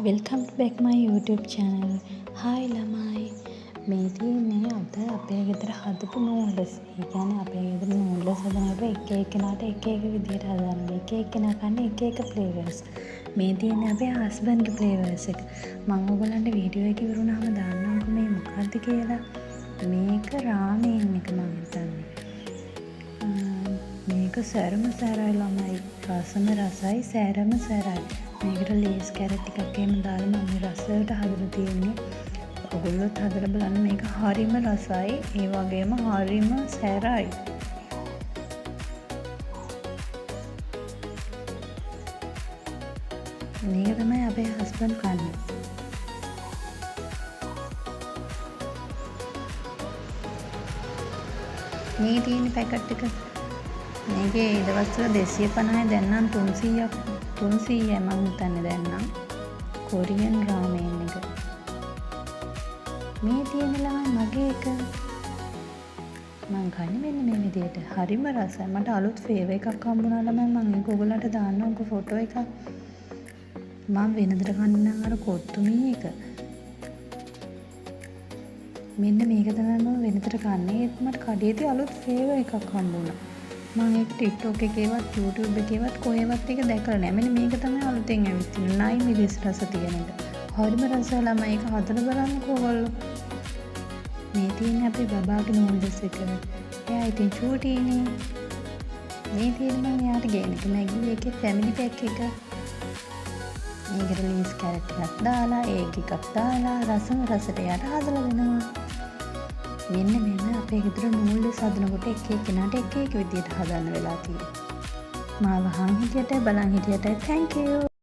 Welcome ටු back මයි YouTube channel. Hi ළමයි. මේ තියෙන්නේ අද අපේ ගෙදර හදපු නූඩ්ල්ස්. ඒ කියන්නේ අපේ ගෙදර නූඩ්ල්ස් හදනකොට එක එක්කෙනාට එක එක විදිහට හදන්නේ. එක එක්කෙනා කන්නේ එක එක ෆ්ලේවර්ස්. මේ තියෙන්නේ අපේ හස්බන්ඩ්ගේ ෆ්ලේවර්ස් එක. මම ඔයගලන්ට වීඩියෝ එක ඉවර වුණාම දාන්නම්කෝ මේ මොකක්ද කියලා. මේක රාමෙන් එක මම හිතන්නේ. මේක සැරම සැරයි ළමයි. රසම රසයි සැරම සැරයි. මේකට ලේස් කැරට් ටිකක් එහෙම දාලා මම මේ රසයට හදලා තියෙන්නේ. ඔයගොල්ලොත් හදලා බලන්න මේක හරිම රසයි. ඒ වගේම හරිම සැරයි. මේක තමයි අපේ හස්බන්ඩ් කන්නේ. මේ තියෙන පැකට් එක මේකේ දවස්වල 250යි දැන් නම් 300යි මම හිතන්නේ දැන් නම් කොරියන් රාමෙන් එක. මේ තියෙන ළමයි මගේ එක මං කන්නේ මෙන්න මේ විදිහට. හරිම රසයි. මට අලුත් ෆ්ලේවර් එකක් හම්බුණා ළමයි. මම ඒක ඔයගොල්ලන්ට දාන්නම්කෝ ෆොටෝ එකක්. මම වෙනදට කන්නේ නම් අර කොත්තුමී එක. මෙන්න මේක තමයි මම වෙනදට කන්නේ. ඒත් මට කඩේදී අලුත් ෆ්ලේවර් එකක් හම්බුණා. මම ඒක TikTok එකේවත් YouTube එකේවත් කොහෙවත් එක දැකලා නැහැ. මෙන්න මේක තමයි අලුතෙන් ඇවිත් තියෙන 9 මිරිස් රස තියෙන එක. හරිම රසයි ළමයි. ඒක හදලා බලන්නකෝ ඔයගොල්ලෝ. මේ තියෙන්නේ අපේ බබාගේ නූඩ්ල්ස් එක. එයා ඉතින් චූටිනේ. මේ තියෙන මම එයාට ගේන එක මැගි එකේ ෆැමිලි පැක් එක. මේකට ලීස් කැරට් ටිකක් දාලා ඒග් එකක් දාලා රසම රසට එයාට හදලා දෙනවා. මෙන්න මෙන්න අපේ ගෙදර නූඩ්ල්ස් හදනකොට එක එක්කෙනාට එක එක විදියට හදන්න වෙලා තියෙනවා. මාව අහන් හිටියට බලන් හිටියට thank you.